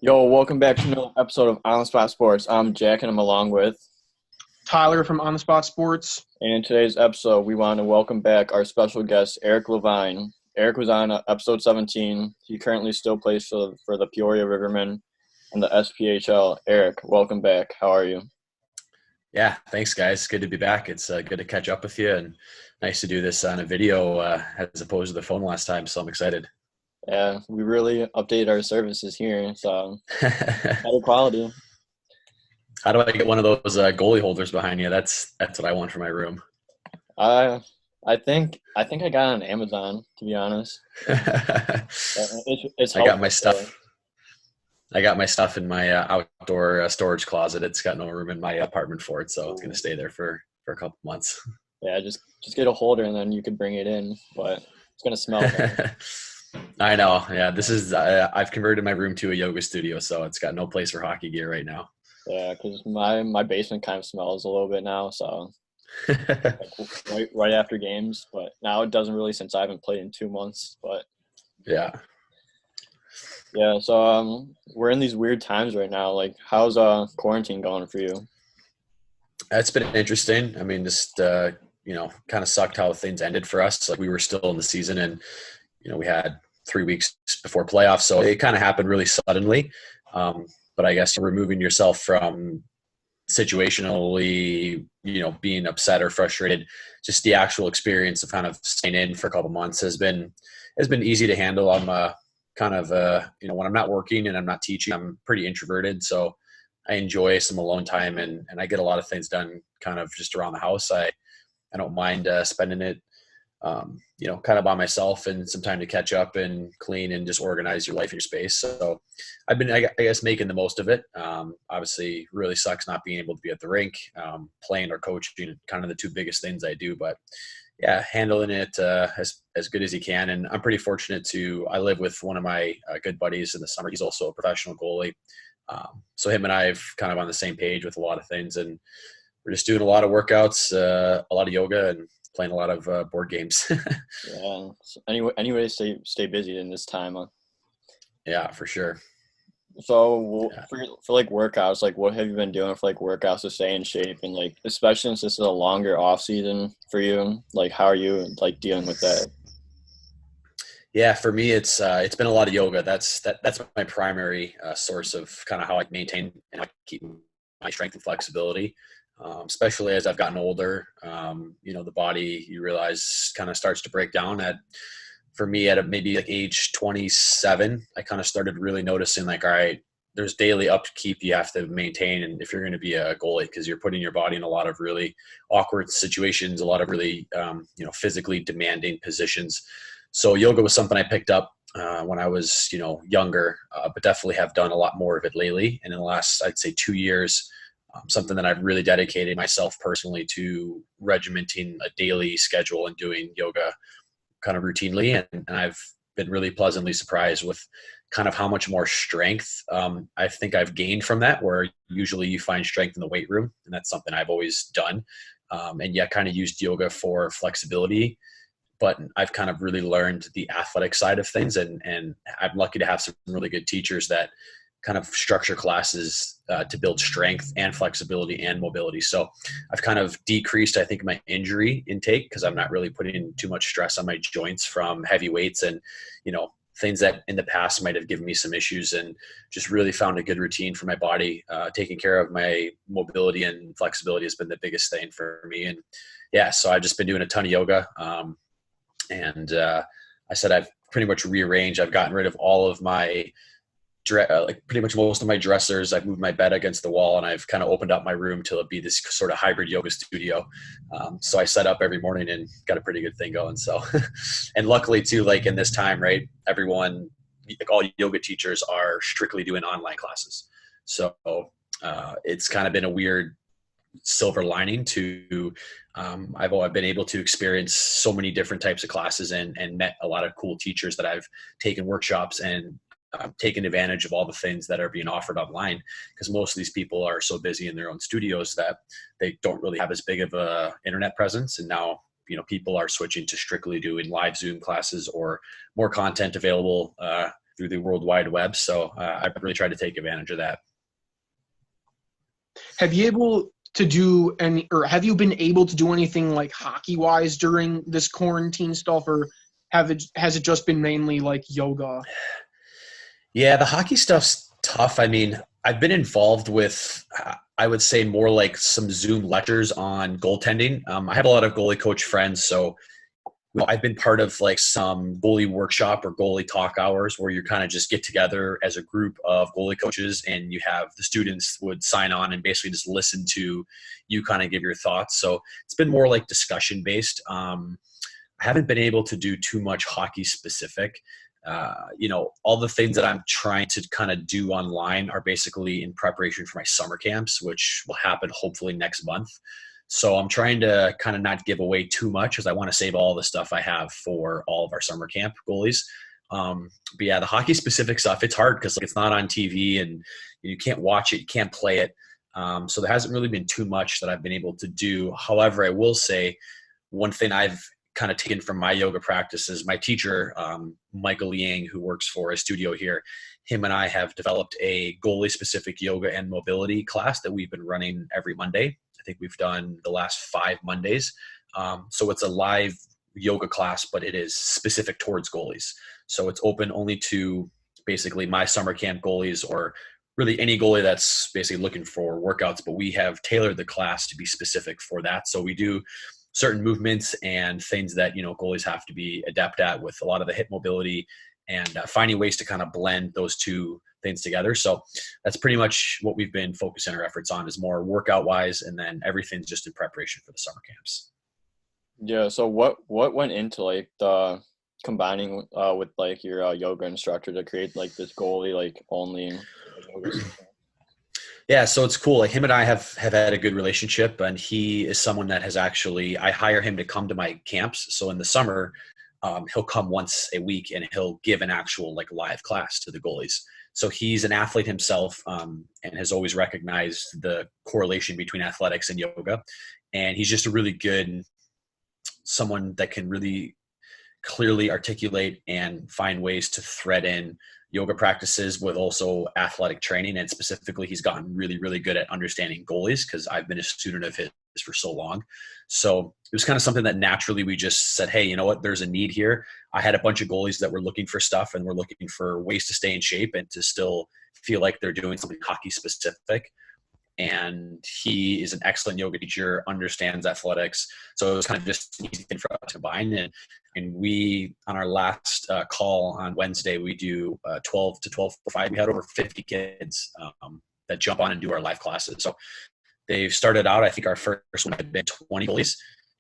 Yo, welcome back to another episode of On the Spot Sports. I'm Jack, and I'm along with. Tyler from On the Spot Sports. And in today's episode, we want to welcome back our special guest, Eric Levine. Eric was on episode 17. He currently still plays for the Peoria Rivermen and the SPHL. Eric, welcome back. How are you? Yeah, thanks, guys. Good to be back. It's good to catch up with you, and nice to do this on a video as opposed to the phone last time. So I'm excited. Yeah, we really updated our services here, so better quality. How do I get one of those goalie holders behind you? That's what I want for my room. I think I got it on Amazon, to be honest. It's I got my stuff. I got my stuff in my outdoor storage closet. It's got no room in my apartment for it, so it's going to stay there for a couple months. Yeah, just get a holder and then you could bring it in, but it's going to smell bad. I know. Yeah, this is I've converted my room to a yoga studio, so it's got no place for hockey gear right now. Yeah, because my basement kind of smells a little bit now, so like right after games. But now it doesn't really since I haven't played in 2 months. But yeah. So we're in these weird times right now. Like, how's quarantine going for you? It's been interesting. I mean, just kind of sucked how things ended for us. Like, we were still in the season, and we had 3 weeks before playoffs, so it kind of happened really suddenly. But I guess removing yourself from situationally, being upset or frustrated, just the actual experience of kind of staying in for a couple months has been easy to handle. I'm kind of when I'm not working and I'm not teaching, I'm pretty introverted, so I enjoy some alone time, and I get a lot of things done kind of just around the house. I don't mind spending it kind of by myself and some time to catch up and clean and just organize your life and your space. So I've been, I guess, making the most of it. Obviously really sucks not being able to be at the rink, playing or coaching, kind of the two biggest things I do, but yeah, handling it as good as you can. And I'm pretty fortunate I live with one of my good buddies in the summer. He's also a professional goalie. So him and I have kind of on the same page with a lot of things, and we're just doing a lot of workouts, a lot of yoga, and playing a lot of board games. Yeah. So anyway to stay busy in this time. Yeah, for sure. So for like workouts, like what have you been doing for like workouts to stay in shape, and like especially since this is a longer off season for you, like how are you like dealing with that? Yeah, for me, it's been a lot of yoga. That's my primary source of kind of how I maintain and keep my strength and flexibility. Especially as I've gotten older, the body, you realize, kind of starts to break down. For me, at maybe like age 27, I kind of started really noticing, like, all right, there's daily upkeep you have to maintain, and if you're going to be a goalie, because you're putting your body in a lot of really awkward situations, a lot of really physically demanding positions. So yoga was something I picked up when I was younger, but definitely have done a lot more of it lately. And in the last, I'd say, 2 years, something that I've really dedicated myself personally to regimenting a daily schedule and doing yoga kind of routinely. And I've been really pleasantly surprised with kind of how much more strength I think I've gained from that, where usually you find strength in the weight room. And that's something I've always done. And yet kind of used yoga for flexibility. But I've kind of really learned the athletic side of things. And I'm lucky to have some really good teachers that kind of structure classes to build strength and flexibility and mobility. So I've kind of decreased, I think, my injury intake, because I'm not really putting too much stress on my joints from heavy weights and, things that in the past might have given me some issues, and just really found a good routine for my body. Taking care of my mobility and flexibility has been the biggest thing for me. And yeah, so I've just been doing a ton of yoga. I said I've pretty much rearranged. I've gotten rid of all of my like pretty much most of my dressers. I've moved my bed against the wall, and I've kind of opened up my room to be this sort of hybrid yoga studio. So I set up every morning and got a pretty good thing going. So, and luckily too, like in this time, right, everyone, like all yoga teachers are strictly doing online classes. So it's kind of been a weird silver lining to I've been able to experience so many different types of classes and met a lot of cool teachers that I've taken workshops and taken advantage of all the things that are being offered online, because most of these people are so busy in their own studios that they don't really have as big of a internet presence. And now, people are switching to strictly doing live Zoom classes or more content available through the World Wide Web. So I really tried to take advantage of that. Have you been able to do anything like hockey wise during this quarantine stuff, or has it just been mainly like yoga? Yeah, the hockey stuff's tough. I mean, I've been involved with, I would say, more like some Zoom lectures on goaltending. I have a lot of goalie coach friends, so I've been part of like some goalie workshop or goalie talk hours where you kind of just get together as a group of goalie coaches, and you have the students would sign on and basically just listen to you kind of give your thoughts. So it's been more like discussion based. I haven't been able to do too much hockey specific. All the things that I'm trying to kind of do online are basically in preparation for my summer camps, which will happen hopefully next month. So I'm trying to kind of not give away too much because I want to save all the stuff I have for all of our summer camp goalies. But yeah, the hockey specific stuff, it's hard because it's not on TV and you can't watch it, you can't play it. So there hasn't really been too much that I've been able to do. However, I will say one thing I've kind of taken from my yoga practices, my teacher, Michael Liang, who works for a studio here, him and I have developed a goalie specific yoga and mobility class that we've been running every Monday. I think we've done the last 5 Mondays. So it's a live yoga class, but it is specific towards goalies. So it's open only to basically my summer camp goalies or really any goalie that's basically looking for workouts, but we have tailored the class to be specific for that. So we do certain movements and things that, goalies have to be adept at with a lot of the hip mobility and finding ways to kind of blend those two things together. So that's pretty much what we've been focusing our efforts on, is more workout wise, and then everything's just in preparation for the summer camps. Yeah. So what went into like the combining with like your yoga instructor to create like this goalie like only yoga system? Yeah, so it's cool. Like him and I have had a good relationship, and he is someone that has actually, I hire him to come to my camps. So in the summer, he'll come once a week and he'll give an actual like live class to the goalies. So he's an athlete himself, and has always recognized the correlation between athletics and yoga. And he's just a really good someone that can really clearly articulate and find ways to thread in yoga practices with also athletic training. And specifically, he's gotten really, really good at understanding goalies because I've been a student of his for so long. So it was kind of something that naturally we just said, hey, you know what, there's a need here. I had a bunch of goalies that were looking for stuff and were looking for ways to stay in shape and to still feel like they're doing something hockey specific. And he is an excellent yoga teacher, understands athletics. So it was kind of just an easy thing for us to combine. And we, on our last call on Wednesday, we do 12 to 12:05. We had over 50 kids that jump on and do our live classes. So they've started out, I think our first one had been 20 goalies,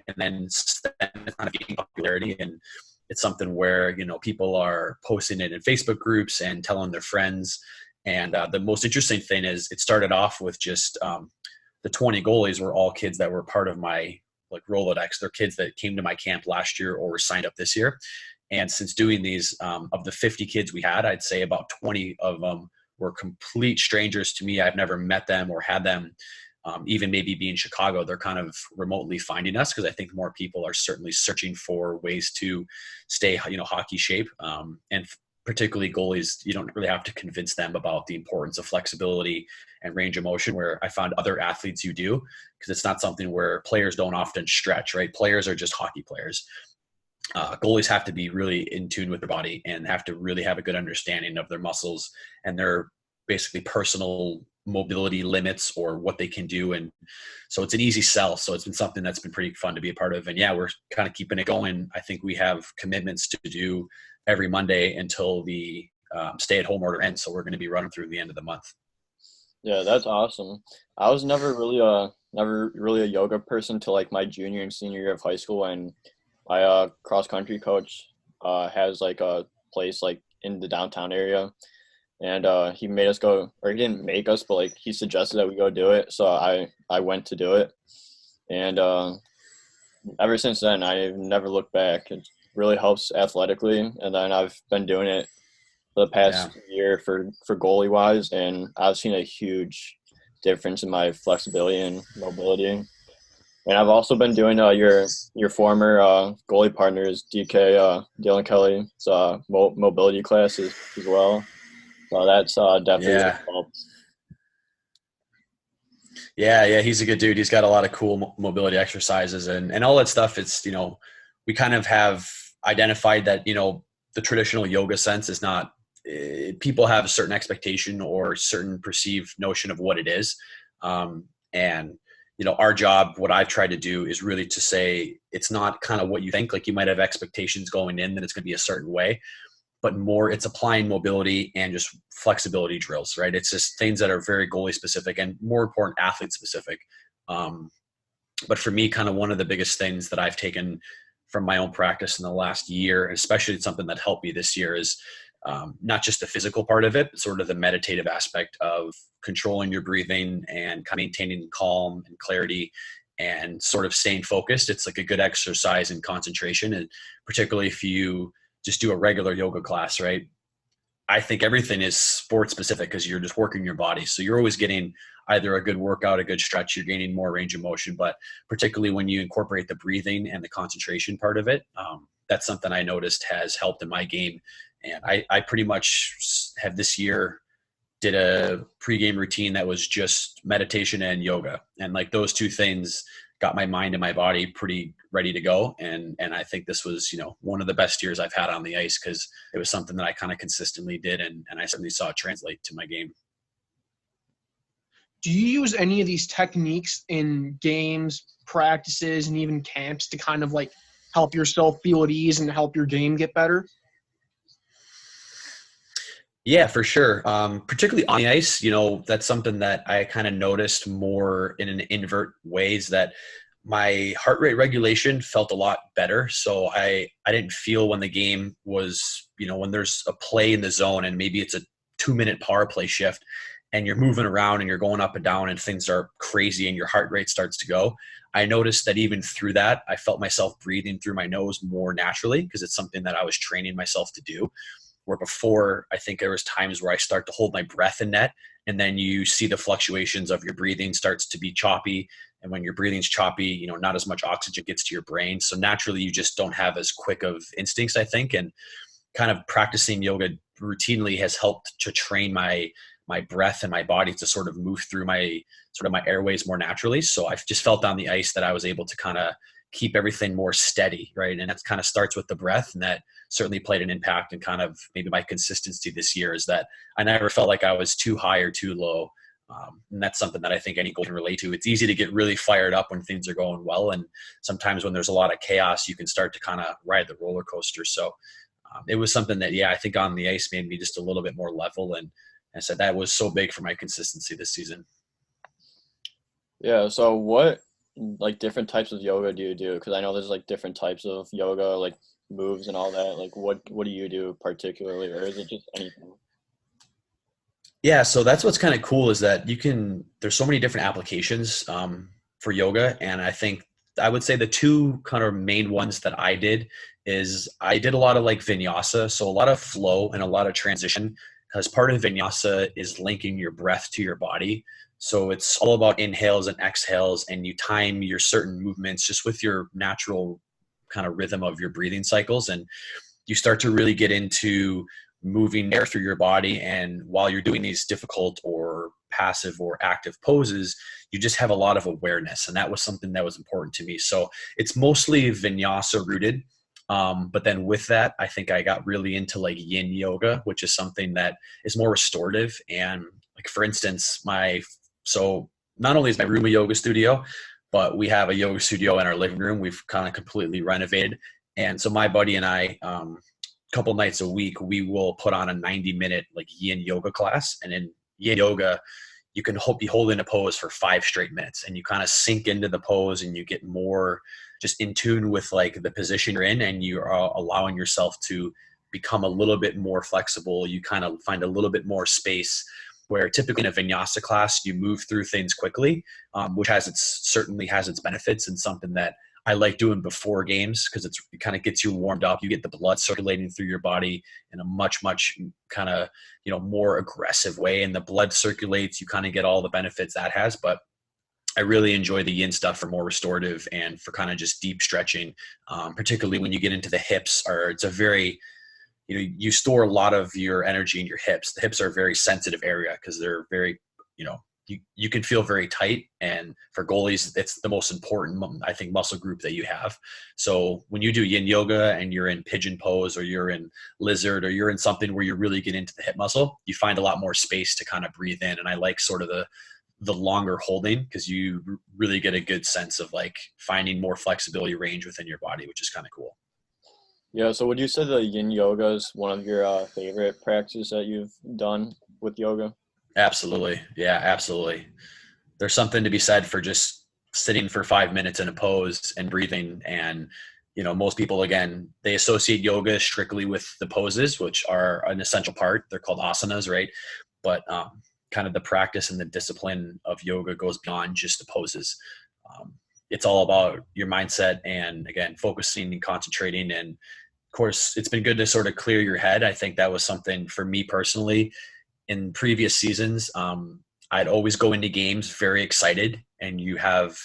and then it's kind of gaining popularity. And it's something where, people are posting it in Facebook groups and telling their friends. And the most interesting thing is it started off with just the 20 goalies were all kids that were part of my like Rolodex. They're kids that came to my camp last year or were signed up this year. And since doing these, of the 50 kids we had, I'd say about 20 of them were complete strangers to me. I've never met them or had them. Even maybe being in Chicago, they're kind of remotely finding us because I think more people are certainly searching for ways to stay, hockey shape. And particularly goalies, you don't really have to convince them about the importance of flexibility and range of motion, where I found other athletes you do, because it's not something where players don't often stretch, right? Players are just hockey players. Goalies have to be really in tune with their body and have to really have a good understanding of their muscles and their basically personal mobility limits or what they can do. And so it's an easy sell. So it's been something that's been pretty fun to be a part of. And yeah, we're kind of keeping it going. I think we have commitments to do every Monday until the stay-at-home order ends. So we're going to be running through the end of the month. Yeah, that's awesome. I was never really a yoga person till like my junior and senior year of high school, and my cross-country coach has like a place like in the downtown area, and he made us go, or he didn't make us, but like he suggested that we go do it. So I went to do it, and ever since then I've never looked back. It really helps athletically, and then I've been doing it for the past year for goalie wise, and I've seen a huge difference in my flexibility and mobility. And I've also been doing your former goalie partners, DK, Dylan Kelly's mobility classes as well. So that's definitely Yeah. helped. Yeah, he's a good dude. He's got a lot of cool mobility exercises and all that stuff. It's, we kind of have identified that, the traditional yoga sense is not, people have a certain expectation or certain perceived notion of what it is. And, our job, what I've tried to do is really to say, it's not kind of what you think. Like, you might have expectations going in that it's going to be a certain way, but more it's applying mobility and just flexibility drills, right? It's just things that are very goalie specific and, more important, athlete specific. But for me, kind of one of the biggest things that I've taken from my own practice in the last year, and especially it's something that helped me this year, is not just the physical part of it, but sort of the meditative aspect of controlling your breathing and kind of maintaining calm and clarity and sort of staying focused. It's like a good exercise in concentration. And particularly if you just do a regular yoga class, right? I think everything is sport specific because you're just working your body. So you're always getting either a good workout, a good stretch, you're gaining more range of motion. But particularly when you incorporate the breathing and the concentration part of it, that's something I noticed has helped in my game. And I pretty much have this year did a pregame routine that was just meditation and yoga. And like those two things got my mind and my body pretty ready to go. And I think this was, one of the best years I've had on the ice because it was something that I kind of consistently did. And I certainly saw it translate to my game. Do you use any of these techniques in games, practices, and even camps to kind of like help yourself feel at ease and help your game get better? Yeah, for sure. Particularly on the ice, that's something that I kind of noticed more in an invert ways, that my heart rate regulation felt a lot better. So I didn't feel when the game was, when there's a play in the zone and maybe it's a 2-minute power play shift and you're moving around and you're going up and down and things are crazy and your heart rate starts to go. I noticed that even through that, I felt myself breathing through my nose more naturally because it's something that I was training myself to do. Where before, I think there was times where I start to hold my breath in net, and then you see the fluctuations of your breathing starts to be choppy. And when your breathing's choppy, not as much oxygen gets to your brain. So naturally, you just don't have as quick of instincts, I think. And kind of practicing yoga routinely has helped to train my breath and my body to sort of move through my airways more naturally. So I've just felt on the ice that I was able to kind of keep everything more steady, right? And that kind of starts with the breath, and that certainly played an impact in kind of maybe my consistency this year, is that I never felt like I was too high or too low. And that's something that I think any goalie can relate to. It's easy to get really fired up when things are going well. And sometimes when there's a lot of chaos, you can start to kind of ride the roller coaster. So it was something that, I think on the ice made me just a little bit more level. And I said that was so big for my consistency this season. Yeah. So what different types of yoga do you do? Because I know there's different types of yoga, moves and all that. What do you do particularly, or is it just anything? Yeah, so that's what's kind of cool is that there's so many different applications for yoga. And I would say the two kind of main ones that I did is I did a lot of vinyasa. So a lot of flow and a lot of transition, because part of vinyasa is linking your breath to your body. So it's all about inhales and exhales, and you time your certain movements just with your natural kind of rhythm of your breathing cycles. And you start to really get into moving air through your body. And while you're doing these difficult or passive or active poses, you just have a lot of awareness. And that was something that was important to me. So it's mostly vinyasa rooted. But then with that, I think I got really into yin yoga, which is something that is more restorative. And for instance, so not only is my room a yoga studio, but we have a yoga studio in our living room. We've kind of completely renovated. And so my buddy and I, a couple nights a week, we will put on a 90-minute yin yoga class. And in yin yoga, you can be holding a pose for 5 straight minutes, and you kind of sink into the pose and you get more just in tune with the position you're in, and you are allowing yourself to become a little bit more flexible. You kind of find a little bit more space, where typically in a vinyasa class, you move through things quickly, which certainly has its benefits, and something that I like doing before games because it kind of gets you warmed up. You get the blood circulating through your body in a much, much kind of, more aggressive way, and the blood circulates. You kind of get all the benefits that has. But I really enjoy the yin stuff for more restorative and for kind of just deep stretching, particularly when you get into the hips. Or it's a very, you store a lot of your energy in your hips. The hips are a very sensitive area because they're very, you can feel very tight. And for goalies, it's the most important, I think, muscle group that you have. So when you do yin yoga and you're in pigeon pose, or you're in lizard, or you're in something where you really get into the hip muscle, you find a lot more space to kind of breathe in. And I like sort of the longer holding, because you really get a good sense of like finding more flexibility range within your body, which is kind of cool. Yeah, so would you say the yin yoga is one of your favorite practices that you've done with yoga? Absolutely. Yeah, absolutely. There's something to be said for just sitting for 5 minutes in a pose and breathing. And, most people, again, they associate yoga strictly with the poses, which are an essential part. They're called asanas, right? But kind of the practice and the discipline of yoga goes beyond just the poses. It's all about your mindset and, again, focusing and concentrating. And of course, it's been good to sort of clear your head. I think that was something for me personally in previous seasons. I'd always go into games very excited, and you have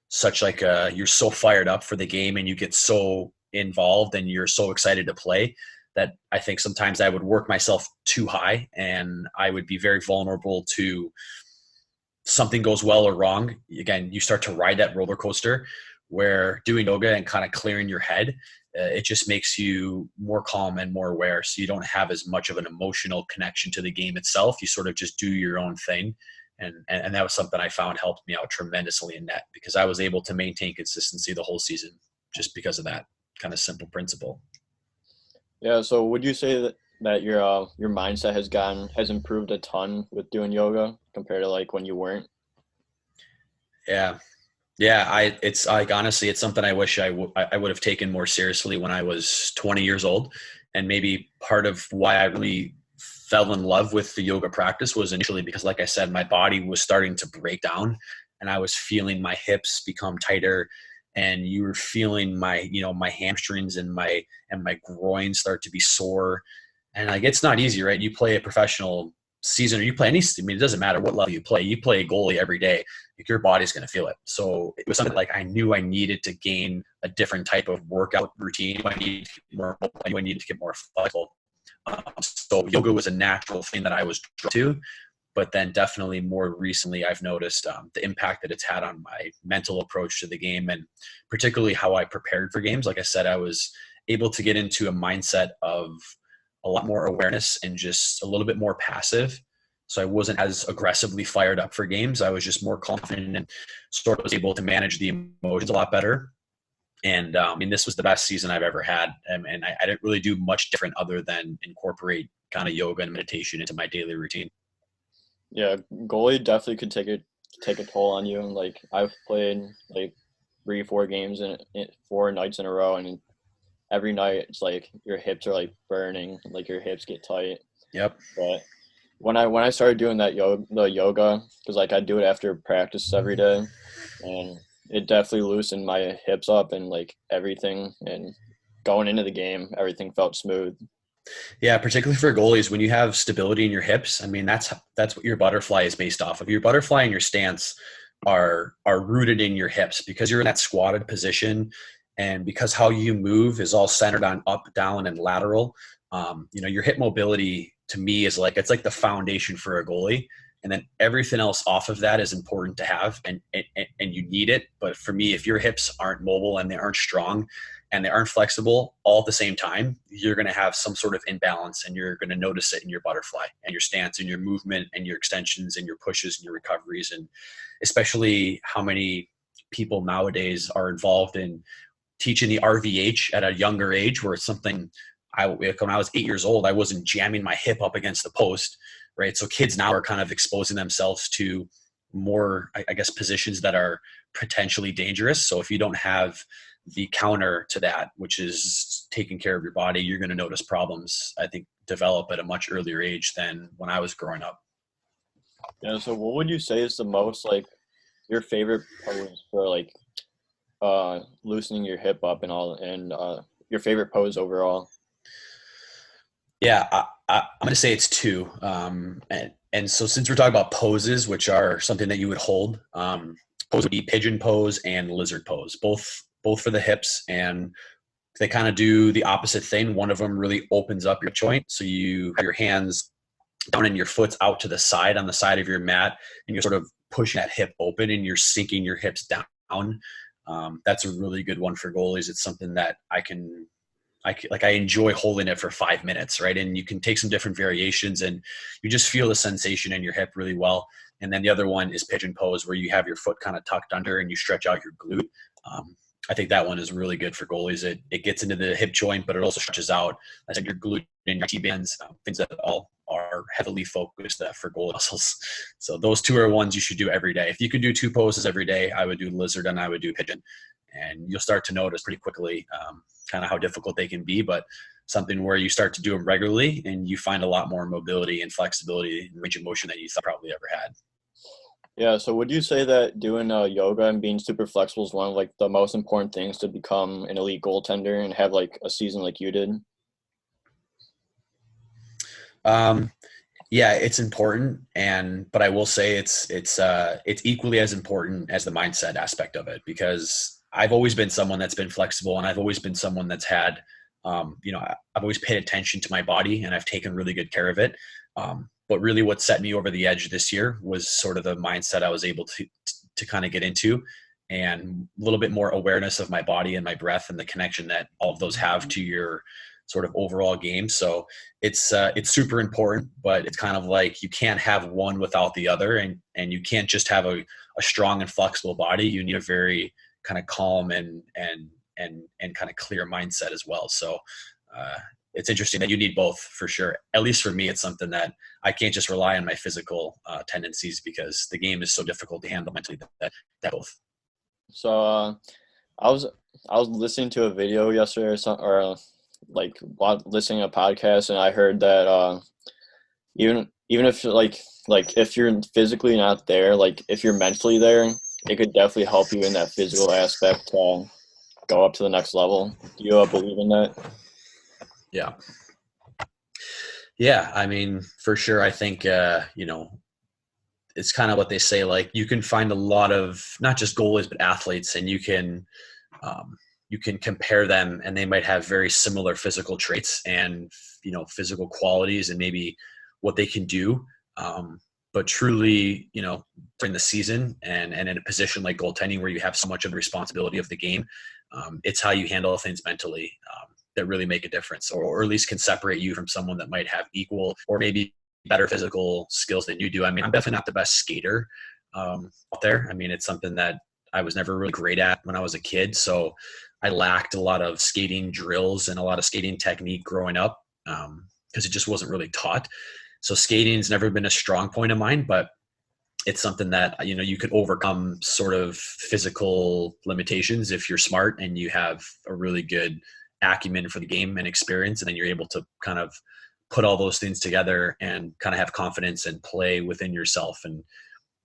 such like you're so fired up for the game, and you get so involved and you're so excited to play, that I think sometimes I would work myself too high, and I would be very vulnerable to something goes well or wrong. Again, you start to ride that roller coaster, where doing yoga and kind of clearing your head, it just makes you more calm and more aware. So you don't have as much of an emotional connection to the game itself. You sort of just do your own thing. And that was something I found helped me out tremendously in net, because I was able to maintain consistency the whole season just because of that kind of simple principle. Yeah, so would you say that your mindset has improved a ton with doing yoga compared to like when you weren't? Yeah. It's like, honestly, it's something I wish I would have taken more seriously when I was 20 years old. And maybe part of why I really fell in love with the yoga practice was initially because, like I said, my body was starting to break down, and I was feeling my hips become tighter, and you were feeling my hamstrings and my groin start to be sore. And like, it's not easy, right? You play a professional season, or you play it doesn't matter what level you play a goalie every day, like, your body's going to feel it. So it was something like I knew I needed to gain a different type of workout routine. I needed to get more flexible. So yoga was a natural thing that I was drawn to. But then definitely more recently, I've noticed the impact that it's had on my mental approach to the game, and particularly how I prepared for games. Like I said, I was able to get into a mindset of a lot more awareness and just a little bit more passive. So I wasn't as aggressively fired up for games. I was just more confident and sort of was able to manage the emotions a lot better. And this was the best season I've ever had. And I didn't really do much different other than incorporate kind of yoga and meditation into my daily routine. Yeah, goalie definitely could take a toll on you. Like, I've played like 3-4 games in 4 nights in a row, and every night it's like your hips are like burning, like your hips get tight. Yep. But when I started doing the yoga, because like I do it after practice every day, and it definitely loosened my hips up and like everything. And going into the game, everything felt smooth. Yeah, particularly for goalies, when you have stability in your hips, that's what your butterfly is based off of. Your butterfly and your stance are rooted in your hips, because you're in that squatted position, and because how you move is all centered on up, down, and lateral. Your hip mobility to me is like, it's like the foundation for a goalie, and then everything else off of that is important to have, and you need it. But for me, if your hips aren't mobile and they aren't strong and they aren't flexible all at the same time, you're going to have some sort of imbalance, and you're going to notice it in your butterfly and your stance and your movement and your extensions and your pushes and your recoveries. And especially how many people nowadays are involved in teaching the RVH at a younger age, where it's something when I was 8 years old, I wasn't jamming my hip up against the post, right? So kids now are kind of exposing themselves to more, I guess, positions that are potentially dangerous. So if you don't have the counter to that, which is taking care of your body, you're going to notice problems, I think, develop at a much earlier age than when I was growing up. Yeah, so what would you say is the most, like, your favorite pose for, like, loosening your hip up and all, and your favorite pose overall? Yeah, I'm going to say it's 2. And so since we're talking about poses, which are something that you would hold, pose pose would be pigeon pose and lizard pose, both for the hips, and they kind of do the opposite thing. One of them really opens up your joint, so you have your hands down and your foot's out to the side on the side of your mat, and you're sort of pushing that hip open and you're sinking your hips down. That's a really good one for goalies. It's something that I enjoy holding it for 5 minutes, right? And you can take some different variations and you just feel the sensation in your hip really well. And then the other one is pigeon pose, where you have your foot kind of tucked under and you stretch out your glute. I think that one is really good for goalies. It gets into the hip joint, but it also stretches out, I said, your glute and your T-bands, things that all are heavily focused for goalie muscles. So those two are ones you should do every day. If you could do 2 poses every day, I would do lizard and I would do pigeon. And you'll start to notice pretty quickly kind of how difficult they can be, but something where you start to do them regularly and you find a lot more mobility and flexibility and range of motion that you probably ever had. Yeah, so would you say that doing yoga and being super flexible is one of like the most important things to become an elite goaltender and have like a season like you did? Yeah, it's important, but I will say it's equally as important as the mindset aspect of it, because I've always been someone that's been flexible, and I've always been someone that's had, I've always paid attention to my body and I've taken really good care of it. But really what set me over the edge this year was sort of the mindset I was able to kind of get into, and a little bit more awareness of my body and my breath and the connection that all of those have to your sort of overall game. So it's super important, but it's kind of like you can't have one without the other, and you can't just have a strong and flexible body. You need a very kind of calm and kind of clear mindset as well. So it's interesting that you need both for sure. At least for me, it's something that I can't just rely on my physical tendencies, because the game is so difficult to handle mentally that both. So I was listening to a video yesterday or listening to a podcast, and I heard that even if like if you're physically not there, like if you're mentally there, it could definitely help you in that physical aspect to go up to the next level. Do you believe in that? Yeah. I mean, for sure. I think, it's kind of what they say, like you can find a lot of not just goalies, but athletes, and you can compare them, and they might have very similar physical traits and, physical qualities and maybe what they can do. But truly, during the season and in a position like goaltending, where you have so much of the responsibility of the game, it's how you handle things mentally that really make a difference, or at least can separate you from someone that might have equal or maybe better physical skills than you do. I mean, I'm definitely not the best skater out there. I mean, it's something that I was never really great at when I was a kid. So I lacked a lot of skating drills and a lot of skating technique growing up because it just wasn't really taught. So skating's never been a strong point of mine, but it's something that, you could overcome sort of physical limitations if you're smart and you have a really good acumen for the game and experience. And then you're able to kind of put all those things together and kind of have confidence and play within yourself. And,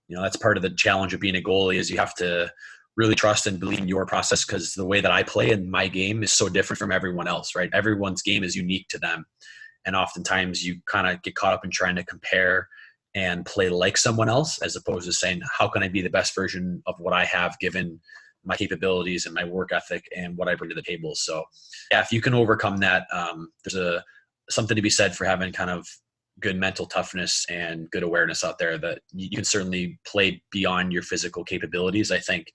that's part of the challenge of being a goalie, is you have to really trust and believe in your process, because the way that I play in my game is so different from everyone else, right? Everyone's game is unique to them. And oftentimes you kind of get caught up in trying to compare and play like someone else, as opposed to saying, how can I be the best version of what I have given my capabilities and my work ethic and what I bring to the table. So yeah, if you can overcome that, there's something to be said for having kind of good mental toughness and good awareness out there, that you can certainly play beyond your physical capabilities. I think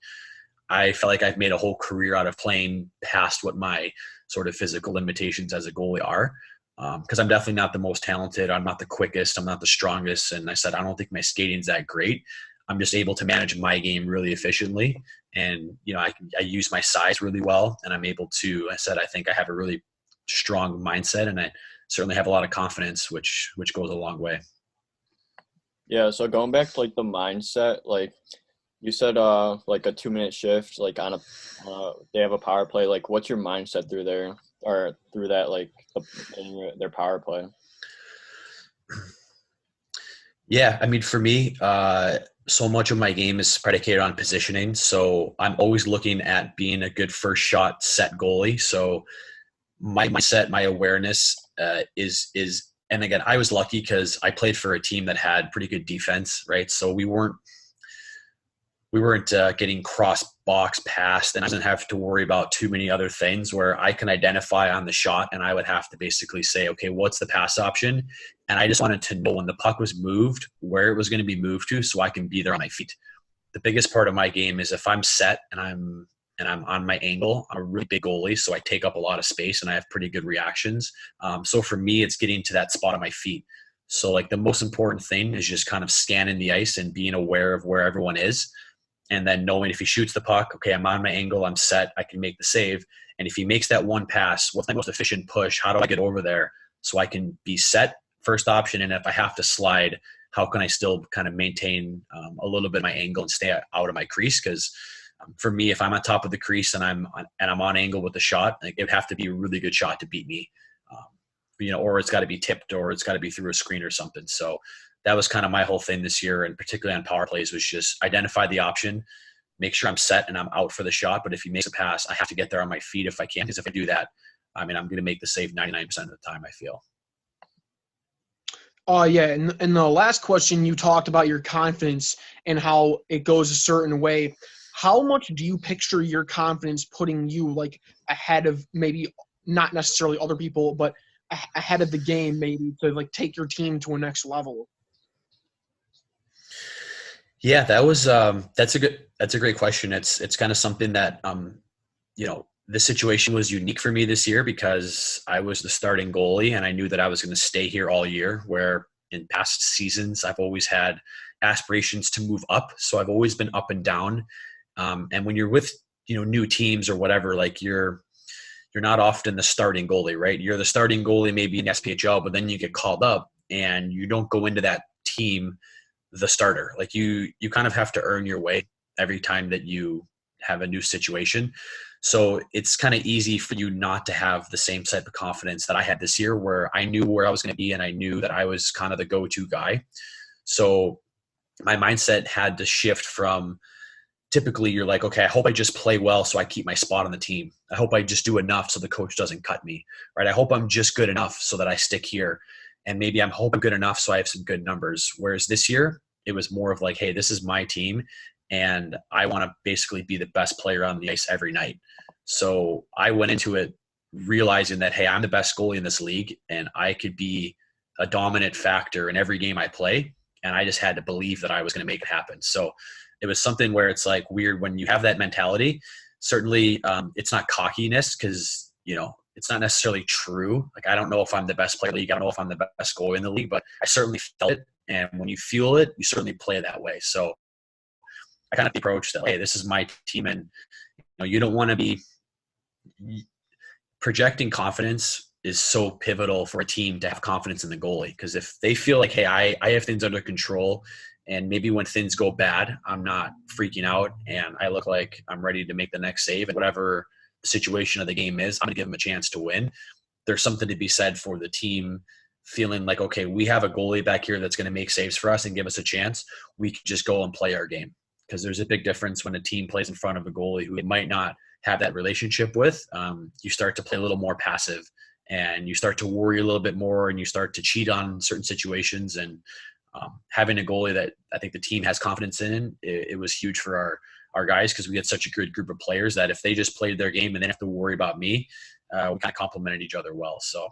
I feel like I've made a whole career out of playing past what my sort of physical limitations as a goalie are. Because I'm definitely not the most talented. I'm not the quickest. I'm not the strongest. And I said, I don't think my skating's that great. I'm just able to manage my game really efficiently. And, I use my size really well, and I'm able to, I think I have a really strong mindset, and I certainly have a lot of confidence, which goes a long way. Yeah. So going back to like the mindset, like you said, like a 2-minute shift, like on they have a power play. Like, what's your mindset through there or through that, like their power play? Yeah. I mean, for me, so much of my game is predicated on positioning. So I'm always looking at being a good first shot set goalie. So my mindset, my awareness is, and again, I was lucky because I played for a team that had pretty good defense, right? So we weren't we weren't getting cross box passed, and I didn't have to worry about too many other things where I can identify on the shot, and I would have to basically say, okay, what's the pass option? And I just wanted to know when the puck was moved, where it was going to be moved to, so I can be there on my feet. The biggest part of my game is if I'm set and I'm on my angle. I'm a really big goalie, so I take up a lot of space and I have pretty good reactions. So for me, it's getting to that spot on my feet. So like the most important thing is just kind of scanning the ice and being aware of where everyone is. And then knowing if he shoots the puck, okay, I'm on my angle, I'm set, I can make the save. And if he makes that one pass, what's my most efficient push? How do I get over there so I can be set, first option? And if I have to slide, how can I still kind of maintain a little bit of my angle and stay out of my crease? Because for me, if I'm on top of the crease and I'm on angle with the shot, like, it would have to be a really good shot to beat me. Or it's got to be tipped, or it's got to be through a screen or something. So that was kind of my whole thing this year, and particularly on power plays, was just identify the option, make sure I'm set and I'm out for the shot. But if he makes a pass, I have to get there on my feet if I can, because if I do that, I mean, I'm going to make the save 99% of the time, I feel. Yeah, and in the last question, you talked about your confidence and how it goes a certain way. How much do you picture your confidence putting you like ahead of maybe not necessarily other people, but ahead of the game, maybe to like take your team to a next level? Yeah, that's a great question. It's kind of something that the situation was unique for me this year because I was the starting goalie and I knew that I was going to stay here all year, where in past seasons I've always had aspirations to move up. So I've always been up and down. And when you're with, new teams or whatever, like you're not often the starting goalie, right? You're the starting goalie maybe in SPHL, but then you get called up and you don't go into that team the starter. Like you kind of have to earn your way every time that you have a new situation. So it's kind of easy for you not to have the same type of confidence that I had this year, where I knew where I was going to be and I knew that I was kind of the go-to guy. So my mindset had to shift from, typically you're like, okay, I hope I just play well so I keep my spot on the team. I hope I just do enough so the coach doesn't cut me, right? I hope I'm just good enough so that I stick here. And maybe I'm hoping good enough so I have some good numbers. Whereas this year, it was more of like, hey, this is my team and I want to basically be the best player on the ice every night. So I went into it realizing that, hey, I'm the best goalie in this league and I could be a dominant factor in every game I play. And I just had to believe that I was going to make it happen. So it was something where it's like weird when you have that mentality. Certainly it's not cockiness, because, it's not necessarily true. Like, I don't know if I'm the best player in the league. I don't know if I'm the best goalie in the league, but I certainly felt it. And when you feel it, you certainly play that way. So I kind of approached that, hey, this is my team. And, you don't want to be projecting confidence is so pivotal for a team to have confidence in the goalie. Because if they feel like, hey, I have things under control, and maybe when things go bad, I'm not freaking out and I look like I'm ready to make the next save, and whatever the situation of the game is, I'm going to give them a chance to win. There's something to be said for the team feeling like, okay, we have a goalie back here that's going to make saves for us and give us a chance. We can just go and play our game. Because there's a big difference when a team plays in front of a goalie who might not have that relationship with. You start to play a little more passive and you start to worry a little bit more and you start to cheat on certain situations. And having a goalie that I think the team has confidence in, it was huge for our guys, because we had such a good group of players that if they just played their game and they didn't have to worry about me, we kind of complemented each other well. So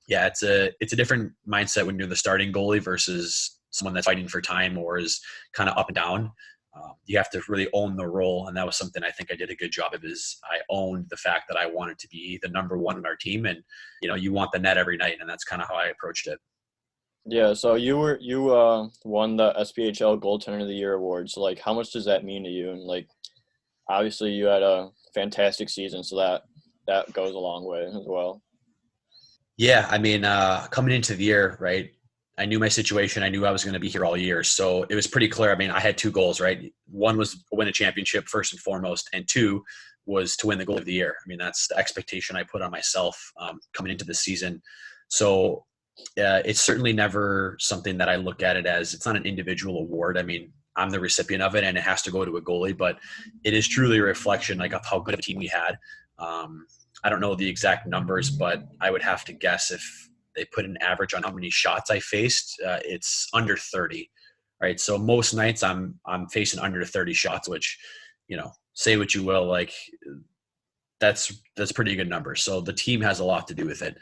yeah, it's a different mindset when you're the starting goalie versus someone that's fighting for time or is kind of up and down. You have to really own the role, and that was something I think I did a good job of. Is I owned the fact that I wanted to be the number one in our team, and you want the net every night, and that's kind of how I approached it. Yeah, so you won the SPHL Goaltender of the Year award. So like, how much does that mean to you? And like, obviously you had a fantastic season, so that goes a long way as well. Yeah, I mean, coming into the year, right, I knew my situation. I knew I was going to be here all year. So it was pretty clear. I mean, I had two goals, right? One was to win a championship first and foremost, and two was to win the goal of the year. I mean, that's the expectation I put on myself coming into the season. So it's certainly never something that I look at it as. It's not an individual award. I mean, I'm the recipient of it, and it has to go to a goalie, but it is truly a reflection like of how good of a team we had. I don't know the exact numbers, but I would have to guess if they put an average on how many shots I faced, it's under 30. right? So most nights I'm facing under 30 shots, which, say what you will, like that's pretty good numbers. So the team has a lot to do with it.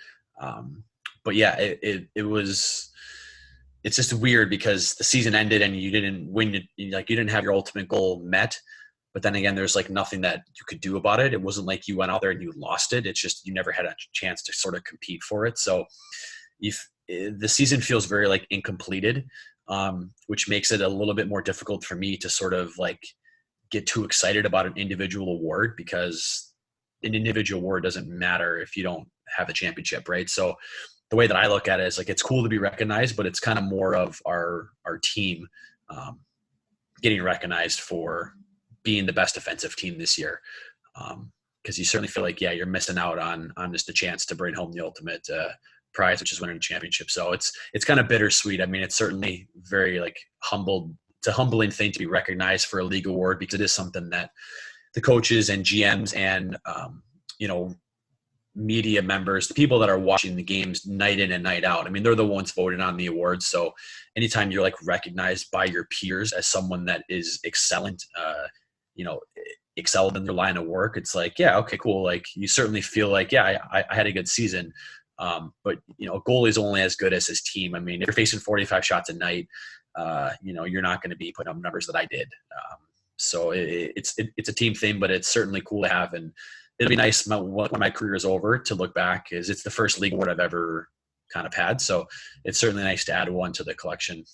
But yeah, it's just weird because the season ended and you didn't win. Like you didn't have your ultimate goal met. But then again, there's like nothing that you could do about it. It wasn't like you went out there and you lost it. It's just you never had a chance to sort of compete for it. So if the season feels very like incompleted, which makes it a little bit more difficult for me to sort of like get too excited about an individual award, because an individual award doesn't matter if you don't have a championship, right? So the way that I look at it is like, it's cool to be recognized, but it's kind of more of our team getting recognized for being the best defensive team this year. Because you certainly feel like, yeah, you're missing out on just a chance to bring home the ultimate prize, which is winning a championship. So it's kind of bittersweet. I mean, it's certainly very like humbled. It's a humbling thing to be recognized for a league award, because it is something that the coaches and GMs and, media members, the people that are watching the games night in and night out, I mean, they're the ones voting on the awards. So anytime you're like recognized by your peers as someone that is excellent, excelled in their line of work, it's like, yeah, okay, cool. Like you certainly feel like, yeah, I had a good season. But a goalie is only as good as his team. I mean, if you're facing 45 shots a night, you're not going to be putting up numbers that I did. So it's a team thing, but it's certainly cool to have. And it'll be nice when my career is over to look back, is it's the first league award I've ever kind of had. So it's certainly nice to add one to the collection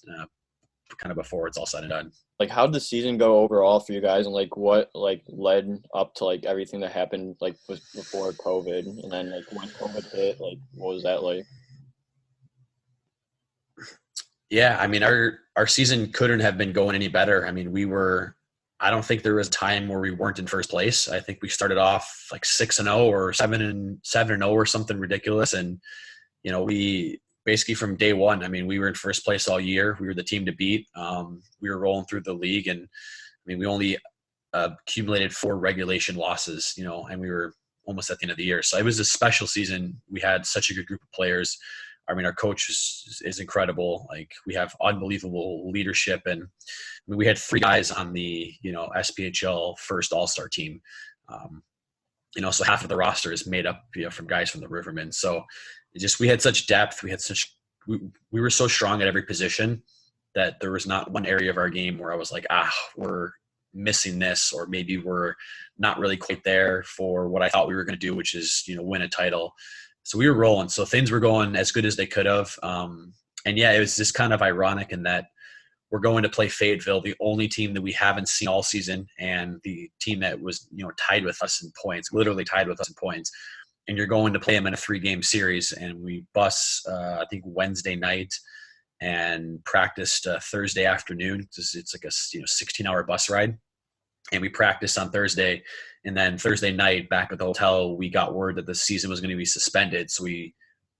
kind of before it's all said and done. Like, how'd the season go overall for you guys, and like what like led up to like everything that happened like before COVID, and then like when COVID hit, like what was that like? Yeah, I mean, our season couldn't have been going any better. I mean, I don't think there was a time where we weren't in first place. I think we started off like 6-0 or 7-0 or something ridiculous. And, we basically from day one, I mean, we were in first place all year. We were the team to beat. We were rolling through the league, and I mean, we only accumulated 4 regulation losses, and we were almost at the end of the year. So it was a special season. We had such a good group of players. I mean, our coach is incredible. Like we have unbelievable leadership, and I mean, we had 3 guys on the, SPHL first all-star team. So half of the roster is made up, from guys from the Rivermen. So we had such depth. We were so strong at every position that there was not one area of our game where I was like, we're missing this, or maybe we're not really quite there for what I thought we were going to do, which is, win a title. So we were rolling. So things were going as good as they could have. And yeah, it was just kind of ironic in that we're going to play Fayetteville, the only team that we haven't seen all season, and the team that was, tied with us in points, literally tied with us in points. And you're going to play them in a 3-game series. And we bus, I think Wednesday night, and practiced Thursday afternoon. It's like a 16-hour bus ride. And we practiced on Thursday. And then Thursday night back at the hotel, we got word that the season was going to be suspended. So we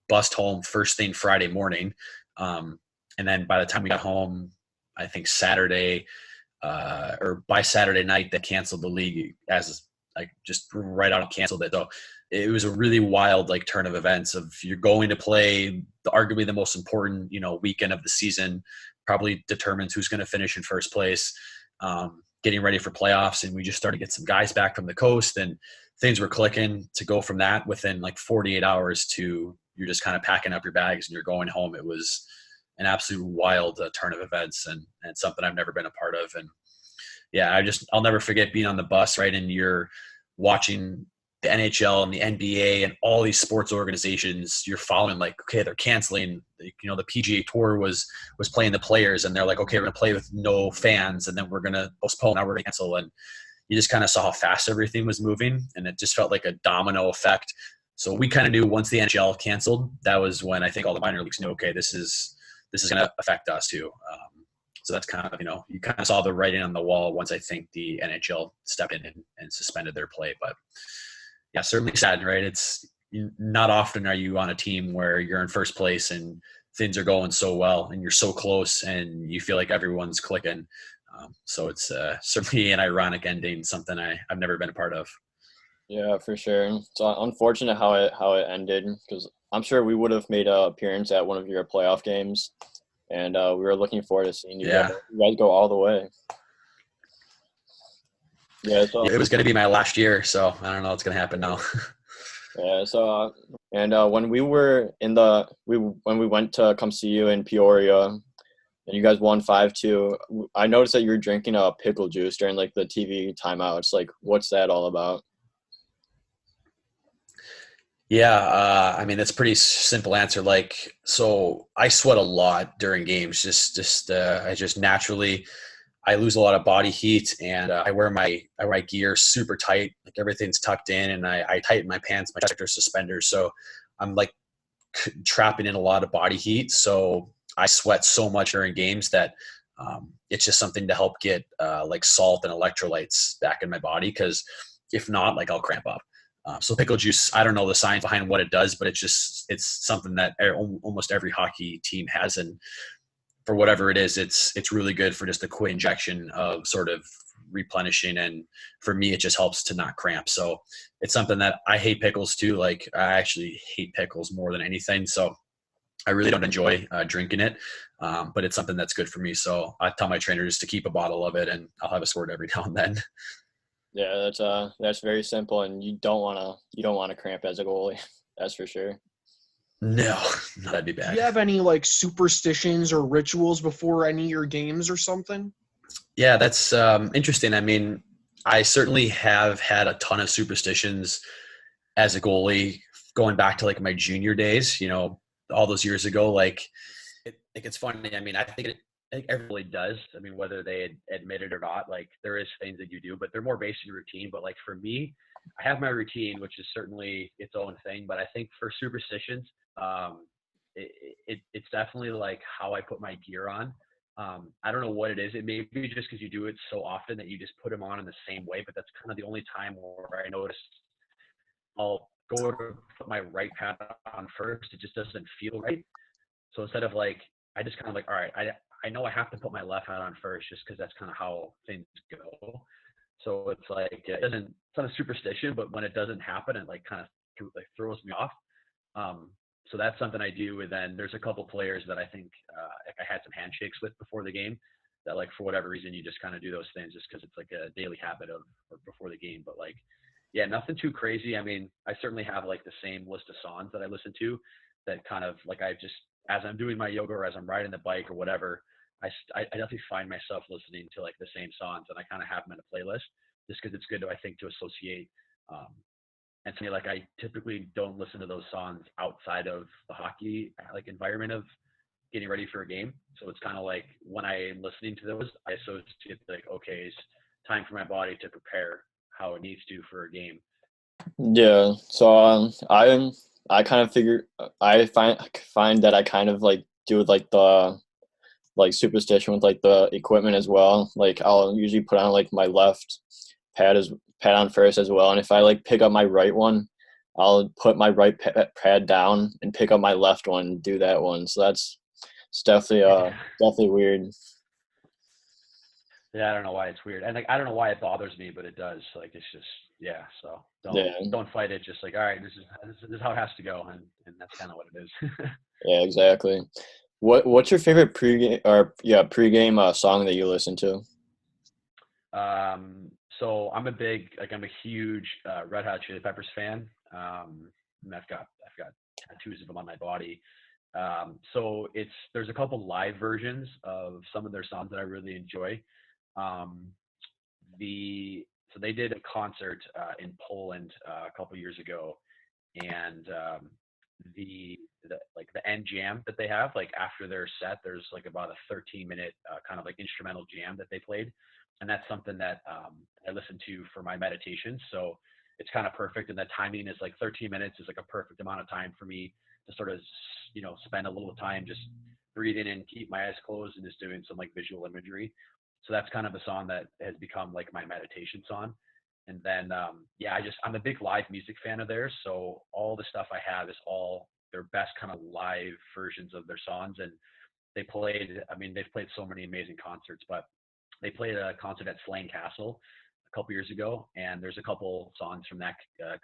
bussed home first thing Friday morning. And then by the time we got home, I think Saturday or by Saturday night, they canceled the league as like just right out and canceled it. So it was a really wild like turn of events of you're going to play arguably the most important, weekend of the season, probably determines who's going to finish in first place. Getting ready for playoffs, and we just started to get some guys back from the coast, and things were clicking to go from that within like 48 hours to you're just kind of packing up your bags and you're going home. It was an absolute wild turn of events, and something I've never been a part of. And yeah, I'll never forget being on the bus, right? And you're watching the NHL and the NBA and all these sports organizations. You're following like, okay, they're canceling, the PGA Tour was playing the players, and they're like, okay, we're going to play with no fans, and then we're going to postpone, now we're going to cancel. And you just kind of saw how fast everything was moving, and it just felt like a domino effect. So we kind of knew once the NHL canceled, that was when I think all the minor leagues knew, okay, this is going to affect us too. So that's kind of, you kind of saw the writing on the wall once I think the NHL stepped in and suspended their play. But yeah, certainly sad, right? It's not often are you on a team where you're in first place and things are going so well and you're so close and you feel like everyone's clicking. So it's certainly an ironic ending, something I've never been a part of. Yeah, for sure. It's unfortunate how it ended, because I'm sure we would have made an appearance at one of your playoff games and we were looking forward to seeing you Yeah. guys go all the way. Yeah, so It was going to be my last year, so I don't know what's going to happen now. yeah, so and when we were when we went to come see you in Peoria, and you guys won 5-2, I noticed that you were drinking a pickle juice during like the TV timeouts. Like, what's that all about? Yeah, I mean, that's a pretty simple answer. Like, so I sweat a lot during games. I just naturally, I lose a lot of body heat, and I wear my gear super tight, like everything's tucked in, and I tighten my pants, my chest, suspenders. So I'm like trapping in a lot of body heat. So I sweat so much during games that it's just something to help get like salt and electrolytes back in my body. Because if not, like I'll cramp up. So pickle juice, I don't know the science behind what it does, but it's something that almost every hockey team has. And for whatever it is, it's really good for just a quick injection of sort of replenishing. And for me, it just helps to not cramp. So it's something that I hate pickles too. Like I actually hate pickles more than anything. So I really don't enjoy drinking it, but it's something that's good for me. So I tell my trainers to keep a bottle of it, and I'll have a squirt every now and then. Yeah, that's very simple, and you don't wanna cramp as a goalie, that's for sure. No, that'd be Do bad. you have any like superstitions or rituals before any of your games or something? Yeah, that's interesting. I mean, I certainly have had a ton of superstitions as a goalie going back to like my junior days, all those years ago. Like, it's funny. I mean, I think everybody does. I mean, whether they admit it or not, like there is things that you do, but they're more based in routine. But like for me, I have my routine, which is certainly its own thing. But I think for superstitions, um, it's definitely like how I put my gear on. I don't know what it is. It may be just because you do it so often that you just put them on in the same way. But that's kind of the only time where I notice I'll go to put my right pad on first. It just doesn't feel right. So instead of like, I just kind of like, all right, I know I have to put my left hat on first just because that's kind of how things go. So it's like, it's not a superstition, but when it doesn't happen, it like kind of throws me off. So that's something I do. And then there's a couple players that I think I had some handshakes with before the game that like, for whatever reason, you just kind of do those things just because it's like a daily habit of or before the game. But like, yeah, nothing too crazy. I mean, I certainly have like the same list of songs that I listen to that kind of like I just as I'm doing my yoga or as I'm riding the bike or whatever, I definitely find myself listening to like the same songs and I kind of have them in a playlist just because it's good to I think to associate. And to me, like I typically don't listen to those songs outside of the hockey like environment of getting ready for a game. So it's kind of like when I'm listening to those, I associate like okay, it's time for my body to prepare how it needs to for a game. Yeah, so I kind of figure I find that I kind of like do like the like superstition with like the equipment as well. Like I'll usually put on like my left pad as pad on first as well, and if I like pick up my right one, I'll put my right pad down and pick up my left one and do that one. So it's definitely Yeah. definitely weird. Yeah, I don't know why it's weird, and like I don't know why it bothers me, but it does. Like it's just yeah. So Yeah, don't fight it. Just like all right, this is how it has to go, and that's kind of what it is. yeah, exactly. What's your favorite pregame song that you listen to? So I'm I'm a huge Red Hot Chili Peppers fan. And I've got tattoos of them on my body. So there's a couple live versions of some of their songs that I really enjoy. Um, so they did a concert in Poland a couple years ago, and the end jam that they have like after their set, there's like about a 13-minute kind of like instrumental jam that they played, and that's something that I listen to for my meditation. So it's kind of perfect, and the timing is like 13 minutes is like a perfect amount of time for me to sort of spend a little time just breathing and keep my eyes closed and just doing some like visual imagery. So that's kind of a song that has become like my meditation song. And then, yeah, I'm a big live music fan of theirs. So all the stuff I have is all their best kind of live versions of their songs. And they've played so many amazing concerts, but they played a concert at Slane Castle a couple years ago. And there's a couple songs from that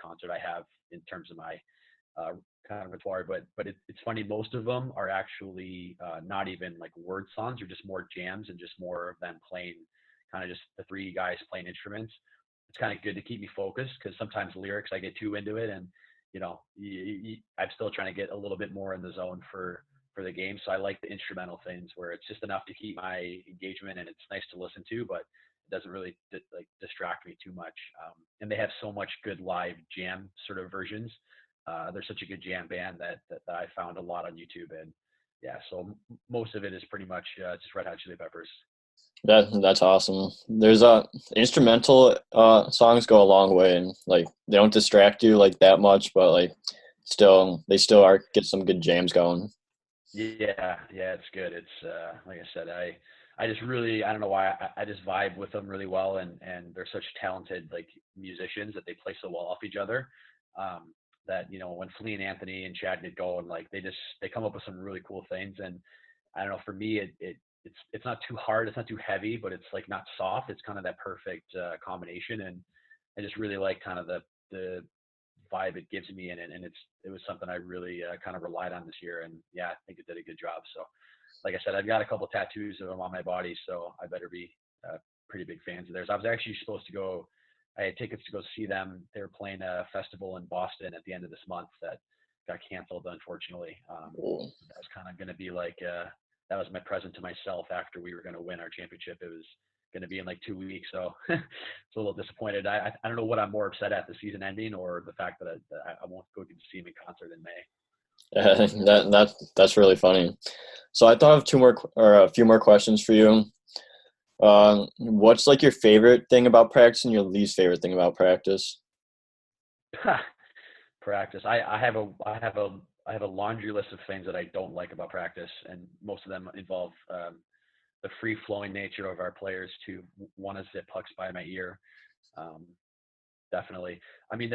concert I have in terms of my kind of repertoire, but it's funny. Most of them are actually not even like word songs, or just more jams and just more of them playing, kind of just the three guys playing instruments. It's kind of good to keep me focused, because sometimes lyrics I get too into it, and I'm still trying to get a little bit more in the zone for the game. So I like the instrumental things where it's just enough to keep my engagement, and it's nice to listen to, but it doesn't really distract me too much. And they have so much good live jam sort of versions. They're such a good jam band that I found a lot on YouTube. And yeah, so most of it is pretty much just Red Hot Chili Peppers. That's awesome. There's instrumental songs go a long way, and like they don't distract you like that much, but like they still are get some good jams going. Yeah, it's good. It's like I said, I just really, I don't know why, I just vibe with them really well, and they're such talented like musicians that they play so well off each other. That when Flea and Anthony and Chad get going, like they come up with some really cool things. And I don't know, for me it's not too hard, it's not too heavy, but it's like not soft. It's kind of that perfect combination, and I just really like kind of the vibe it gives me in it. And it was something I really kind of relied on this year, and yeah, I think it did a good job. So like I said, I've got a couple tattoos of them on my body, so I better be pretty big fans of theirs. I was actually supposed to go. I had tickets to go see them. They were playing a festival in Boston at the end of this month that got canceled, unfortunately. That was kind of going to be like that was my present to myself after we were going to win our championship. It was going to be in like 2 weeks, so it's a little disappointed. I don't know what I'm more upset at, the season ending or the fact that I won't go to see him in concert in May. That's really funny. So I thought of a few more questions for you. What's like your favorite thing about practice and your least favorite thing about practice? Practice. I have a laundry list of things that I don't like about practice, and most of them involve the free flowing nature of our players to want to zip pucks by my ear. Definitely. I mean,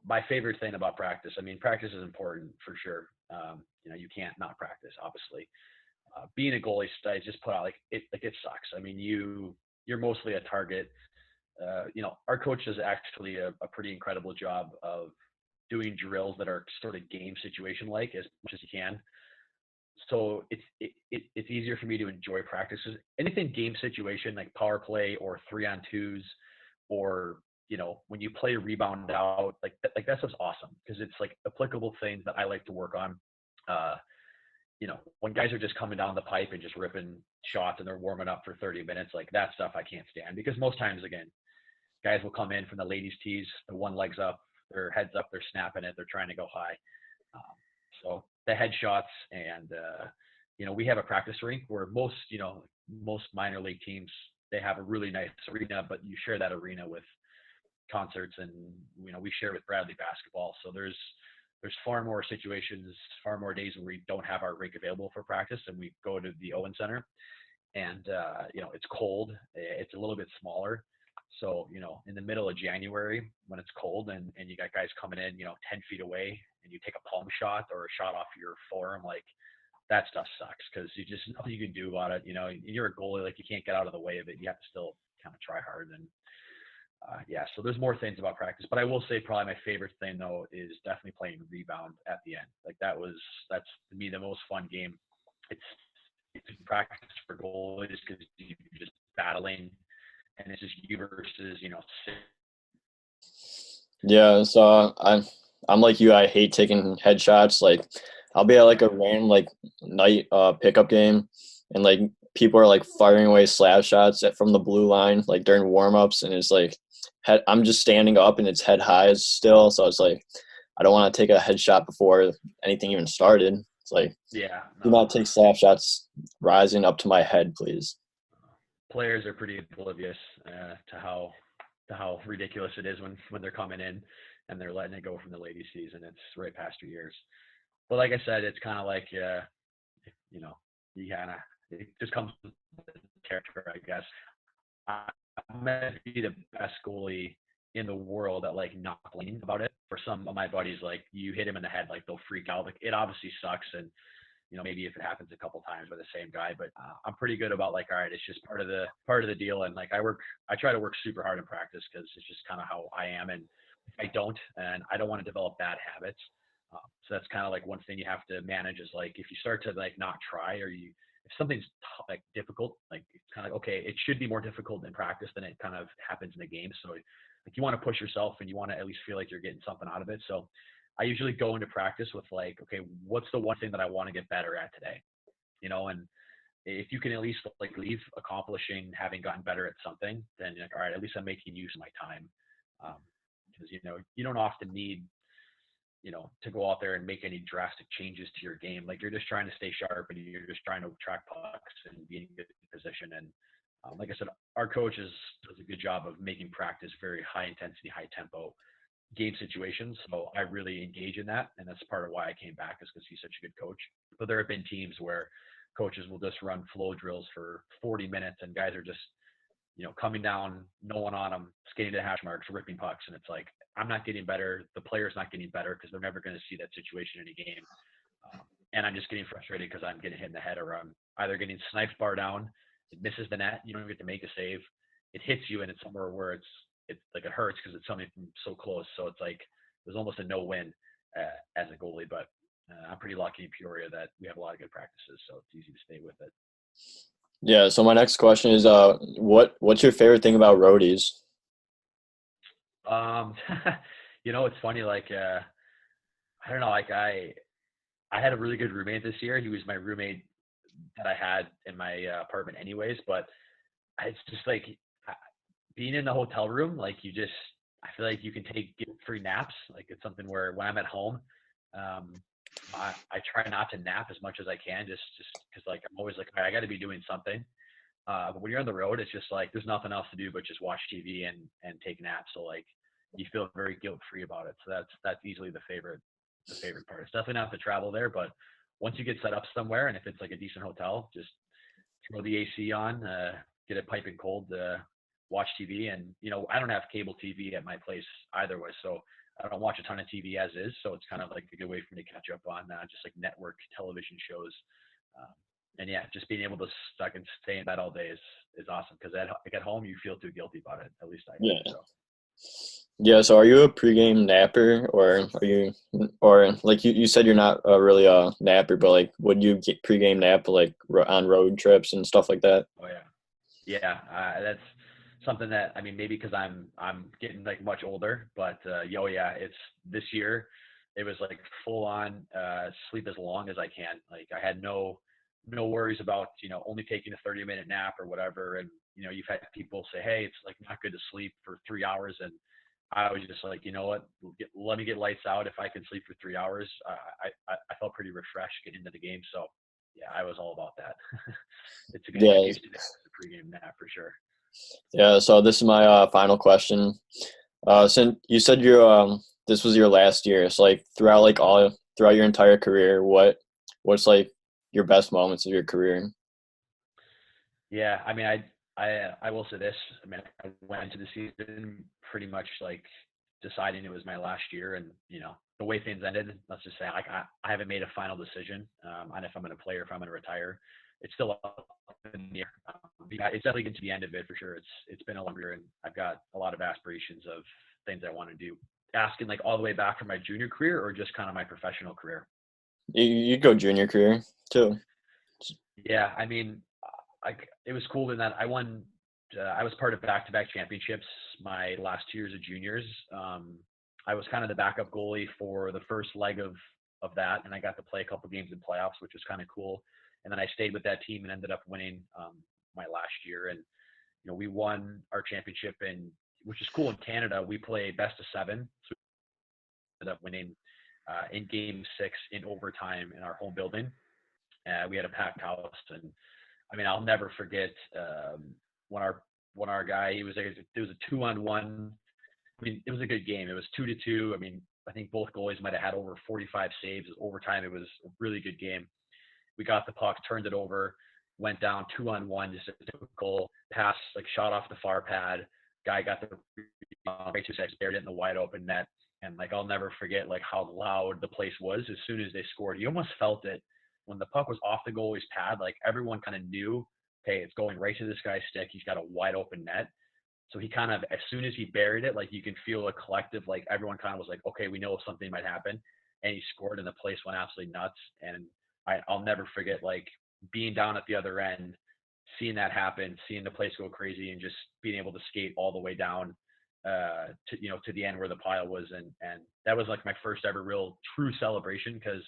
my favorite thing about practice. I mean, practice is important for sure. You can't not practice, obviously. Being a goalie, I just put out it sucks. I mean, you're mostly a target. Our coach does actually a pretty incredible job of doing drills that are sort of game situation like as much as you can. So it's easier for me to enjoy practices. Anything game situation like power play or 3-on-2s, or when you play rebound out, like that stuff's awesome, because it's like applicable things that I like to work on. When guys are just coming down the pipe and just ripping shots and they're warming up for 30 minutes, like that stuff I can't stand, because most times, again, guys will come in from the ladies' tees, the one leg's up, their head's up, they're snapping it, they're trying to go high. So the headshots, and we have a practice rink where most minor league teams, they have a really nice arena, but you share that arena with concerts, and we share with Bradley basketball. So there's far more situations, far more days when we don't have our rink available for practice, and we go to the Owen Center, and it's cold, it's a little bit smaller. So in the middle of January when it's cold, and you got guys coming in 10 feet away, and you take a palm shot or a shot off your forearm, like that stuff sucks, because you just nothing you can do about it. You're a goalie, like you can't get out of the way of it. You have to still kind of try hard. And so there's more things about practice, but I will say probably my favorite thing though is definitely playing rebound at the end. Like that's to me the most fun game. It's practice for goalies, because you're just battling, and it's just you versus Yeah, so I'm like you. I hate taking headshots. Like I'll be at like a random like night pickup game, and like people are like firing away slap shots from the blue line like during warm-ups, and it's like I'm just standing up and it's head high still, so it's like I don't want to take a headshot before anything even started. It's like, do not take slap shots rising up to my head, please. Players are pretty oblivious to how ridiculous it is when they're coming in and they're letting it go from the ladies' season. It's right past your ears. But like I said, it's kind of like it just comes with the character, I guess. I'm meant to be the best goalie in the world at like not complaining about it. For some of my buddies, like you hit him in the head, like they'll freak out. Like it obviously sucks, and maybe if it happens a couple times with the same guy, but I'm pretty good about like, all right, it's just part of the deal. And like I try to work super hard in practice, because it's just kind of how I am. And if I don't want to develop bad habits, So that's kind of like one thing you have to manage is like, if you start to like not try, or if something's like difficult, like it's kind of like, okay, it should be more difficult in practice than it kind of happens in the game. So like you want to push yourself and you want to at least feel like you're getting something out of it. So I usually go into practice with like, okay, what's the one thing that I want to get better at today? And if you can at least like leave accomplishing having gotten better at something, then you're like, all right, at least I'm making use of my time. Because, you don't often need, to go out there and make any drastic changes to your game. Like you're just trying to stay sharp and you're just trying to track pucks and be in good position. And like I said, our coaches does a good job of making practice very high intensity, high tempo game situations. So I really engage in that. And that's part of why I came back, is because he's such a good coach. But there have been teams where coaches will just run flow drills for 40 minutes and guys are just, coming down, no one on them, skating to hash marks, ripping pucks. And it's like, I'm not getting better. The player's not getting better because they're never going to see that situation in a game. And I'm just getting frustrated because I'm getting hit in the head, or I'm either getting sniped bar down, it misses the net, you don't get to make a save, it hits you, and it's somewhere where it's like it hurts because it's something from so close. So it's like there's almost a no win as a goalie. But I'm pretty lucky in Peoria that we have a lot of good practices, so it's easy to stay with it. Yeah. So my next question is, what's your favorite thing about Roadies? It's funny. Like, I don't know. Like, I had a really good roommate this year. He was my roommate that I had in my apartment, anyways. But it's just like being in the hotel room. Like, I feel like you can take free naps. Like, it's something where when I'm at home, I try not to nap as much as I can, just because like I'm always like, I got to be doing something. But when you're on the road, it's just like there's nothing else to do but just watch TV and take naps. So like you feel very guilt free about it. So that's easily the favorite part. It's definitely not the travel there, but once you get set up somewhere, and if it's like a decent hotel, just throw the AC on, get it piping cold, watch TV. And I don't have cable TV at my place either way, so I don't watch a ton of TV as is. So it's kind of like a good way for me to catch up on just like network television shows. And yeah, just being able to stuck and stay in bed all day is awesome, because at home you feel too guilty about it. At least I do. Yeah. So. Yeah. So are you a pregame napper, or like you said you're not really a napper, but like would you get pregame nap like on road trips and stuff like that? Oh yeah. That's something that, I mean, maybe because I'm getting like much older, but yeah, it's this year. It was like full on sleep as long as I can. Like I had no worries about only taking a 30-minute nap or whatever. And you've had people say, hey, it's like not good to sleep for 3 hours, and I was just like, you know what, let me get lights out. If I can sleep for 3 hours, I felt pretty refreshed getting into the game. So yeah, I was all about that. It's a good Yeah. excuse to get the pregame nap for sure. Yeah. So this is my final question. Since you said this was your last year, so like throughout your entire career, what's like your best moments of your career? Yeah, I mean, I will say this. I mean, I went into the season pretty much like deciding it was my last year, and the way things ended. Let's just say like I haven't made a final decision on if I'm going to play or if I'm going to retire. It's still up in the air. Yeah, it's definitely getting to the end of it for sure. It's been a long year, and I've got a lot of aspirations of things I want to do. Asking like all the way back from my junior career, or just kind of my professional career. You go junior career too. Yeah, I mean, it was cool in that I won. I was part of back-to-back championships my last 2 years of juniors. I was kind of the backup goalie for the first leg of that, and I got to play a couple games in playoffs, which was kind of cool. And then I stayed with that team and ended up winning my last year. And we won our championship, and which is cool in Canada. We play best of 7, so we ended up winning in Game 6 in overtime in our home building. We had a packed house, and I mean, I'll never forget when our guy, it was a 2-on-1. I mean, it was a good game. It was 2-2. I mean, I think both goalies might have had over 45 saves. Overtime, it was a really good game. We got the puck, turned it over, went down 2-on-1, just a typical pass, like shot off the far pad. Guy got the right 2 seconds, buried it in the wide open net. And like, I'll never forget like how loud the place was as soon as they scored. You almost felt it when the puck was off the goalie's pad. Like everyone kind of knew, hey, it's going right to this guy's stick. He's got a wide open net. So he kind of, as soon as he buried it, like you can feel a collective, like everyone kind of was like, okay, we know something might happen. and he scored, and the place went absolutely nuts. And I'll never forget like being down at the other end, seeing that happen, seeing the place go crazy, and just being able to skate all the way down to the end where the pile was, and that was like my first ever real true celebration, because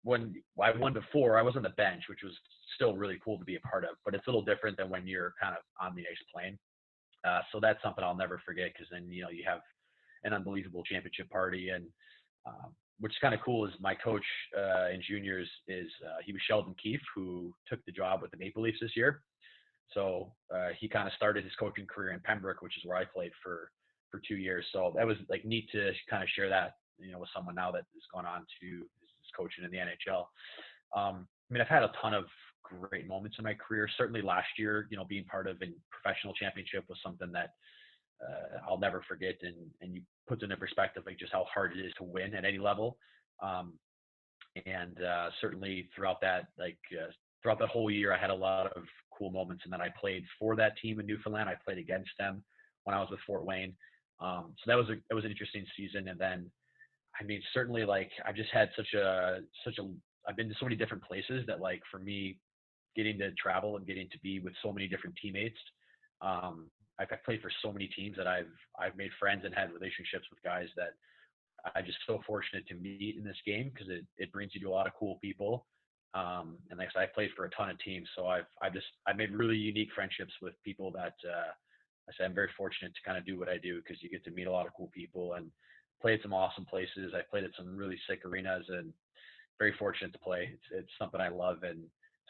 when I won before, I was on the bench, which was still really cool to be a part of, but it's a little different than when you're kind of on the ice playing. So that's something I'll never forget, because then you have an unbelievable championship party, and which is kind of cool is my coach in juniors is he was Sheldon Keefe, who took the job with the Maple Leafs this year. So he kind of started his coaching career in Pembroke, which is where I played for 2 years. So that was like neat to kind of share that with someone now that has gone on to is coaching in the NHL. I mean, I've had a ton of great moments in my career. Certainly last year, being part of a professional championship was something that I'll never forget, and you puts into perspective like just how hard it is to win at any level. And certainly throughout that whole year, I had a lot of cool moments. And then I played for that team in Newfoundland. I played against them when I was with Fort Wayne. So that was an interesting season. And then, I mean, certainly like I've just had I've been to so many different places that like for me, getting to travel and getting to be with so many different teammates. I've played for so many teams that I've made friends and had relationships with guys that I'm just so fortunate to meet in this game, because it brings you to a lot of cool people. And like I said, I played for a ton of teams, so I've made really unique friendships with people that I say I'm very fortunate to kind of do what I do, because you get to meet a lot of cool people and play at some awesome places. I played at some really sick arenas, and very fortunate to play. It's something I love, and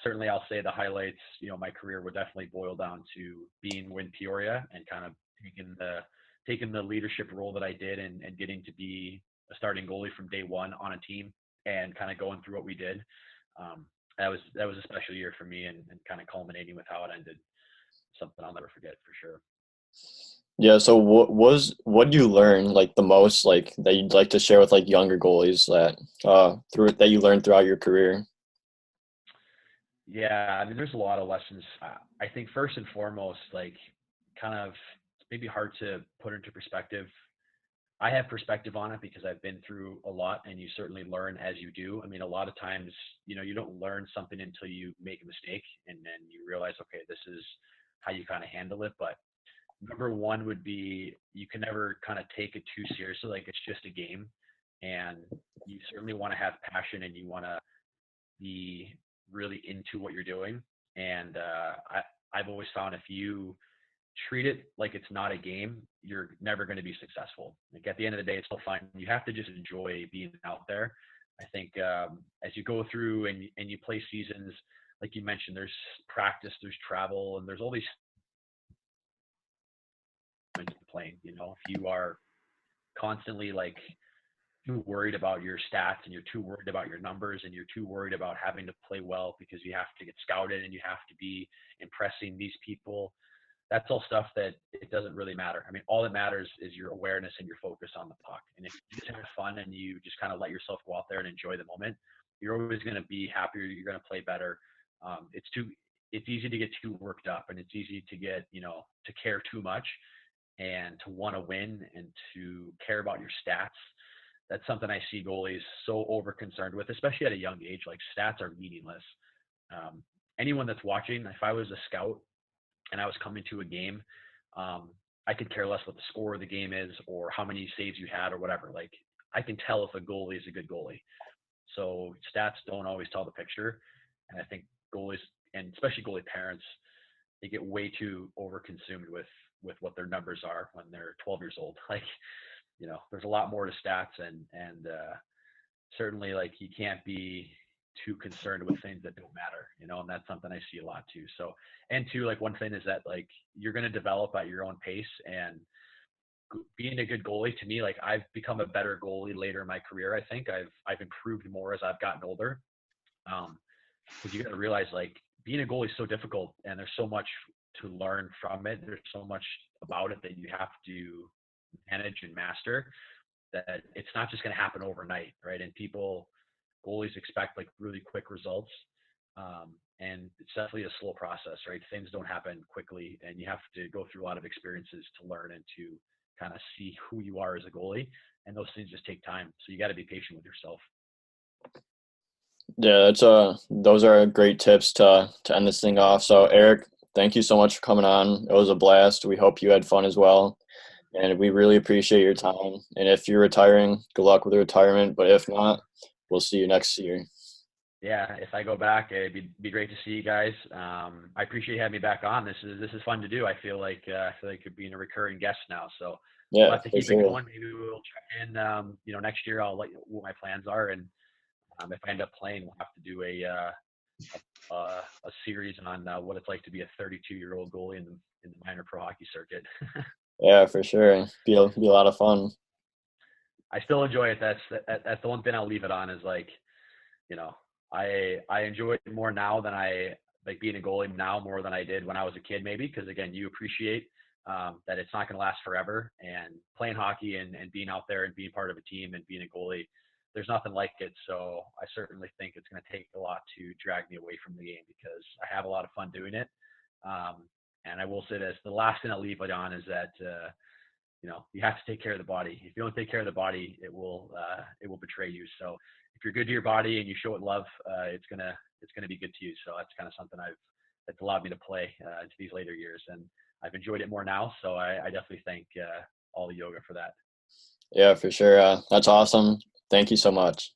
certainly I'll say the highlights, my career would definitely boil down to being in Peoria and kind of taking the leadership role that I did, and getting to be a starting goalie from day one on a team, and kind of going through what we did. That was a special year for me, and kind of culminating with how it ended. Something I'll never forget for sure. Yeah. So what do you learn like the most, like that you'd like to share with like younger goalies that you learned throughout your career? Yeah, I mean, there's a lot of lessons. I think first and foremost, like kind of it's maybe hard to put into perspective. I have perspective on it because I've been through a lot, and you certainly learn as you do. I mean, a lot of times, you don't learn something until you make a mistake, and then you realize, okay, this is how you kind of handle it. But number one would be you can never kind of take it too seriously. Like it's just a game, and you certainly want to have passion, and you want to be really into what you're doing. And I've always found if you treat it like it's not a game, you're never going to be successful. Like at the end of the day, it's still fun. You have to just enjoy being out there. I think as you go through and you play seasons, like you mentioned, there's practice, there's travel, and there's all these playing. If you are constantly like too worried about your stats, and you're too worried about your numbers, and you're too worried about having to play well because you have to get scouted and you have to be impressing these people, that's all stuff that it doesn't really matter. I mean, all that matters is your awareness and your focus on the puck. And if you just have fun and you just kind of let yourself go out there and enjoy the moment, you're always going to be happier. You're going to play better. It's easy to get too worked up, and it's easy to get, to care too much and to want to win and to care about your stats. That's something I see goalies so over concerned with, especially at a young age. Like stats are meaningless. Anyone that's watching, if I was a scout and I was coming to a game, I could care less what the score of the game is or how many saves you had or whatever. Like I can tell if a goalie is a good goalie. So stats don't always tell the picture. And I think goalies, and especially goalie parents, they get way too overconsumed with what their numbers are when they're 12 years old. Like, there's a lot more to stats, and certainly like you can't be too concerned with things that don't matter, and that's something I see a lot too. So, and two, like one thing is that like you're going to develop at your own pace, and being a good goalie to me, like I've become a better goalie later in my career. I think I've improved more as I've gotten older. Because you got to realize like being a goalie is so difficult, and there's so much to learn from it. There's so much about it that you have to manage and master, that it's not just going to happen overnight, right? And goalies expect like really quick results. And it's definitely a slow process, right? Things don't happen quickly, and you have to go through a lot of experiences to learn and to kind of see who you are as a goalie. And those things just take time. So you got to be patient with yourself. Yeah, those are great tips to end this thing off. So Eric, thank you so much for coming on. It was a blast. We hope you had fun as well. And we really appreciate your time. And if you're retiring, good luck with the retirement. But if not, we'll see you next year. Yeah, if I go back, it'd be great to see you guys. I appreciate having me back on. This is fun to do. I feel like being a recurring guest now. So we'll Yeah, have to for keep it sure. going. Maybe we'll check in. Next year I'll let you know what my plans are, and if I end up playing, we'll have to do a series on what it's like to be a 32-year-old goalie in the minor pro hockey circuit. Yeah, for sure. Be a lot of fun. I still enjoy it. That's the one thing I'll leave it on is like, I enjoy it more now than I like being a goalie now more than I did when I was a kid, maybe. Cause again, you appreciate that it's not going to last forever, and playing hockey and being out there and being part of a team and being a goalie, there's nothing like it. So I certainly think it's going to take a lot to drag me away from the game, because I have a lot of fun doing it. And I will say this, the last thing I'll leave it on is that, you have to take care of the body. If you don't take care of the body, it will betray you. So if you're good to your body and you show it love, it's gonna be good to you. So that's kind of something that's allowed me to play into these later years, and I've enjoyed it more now. So I definitely thank all the yoga for that. Yeah, for sure. That's awesome. Thank you so much.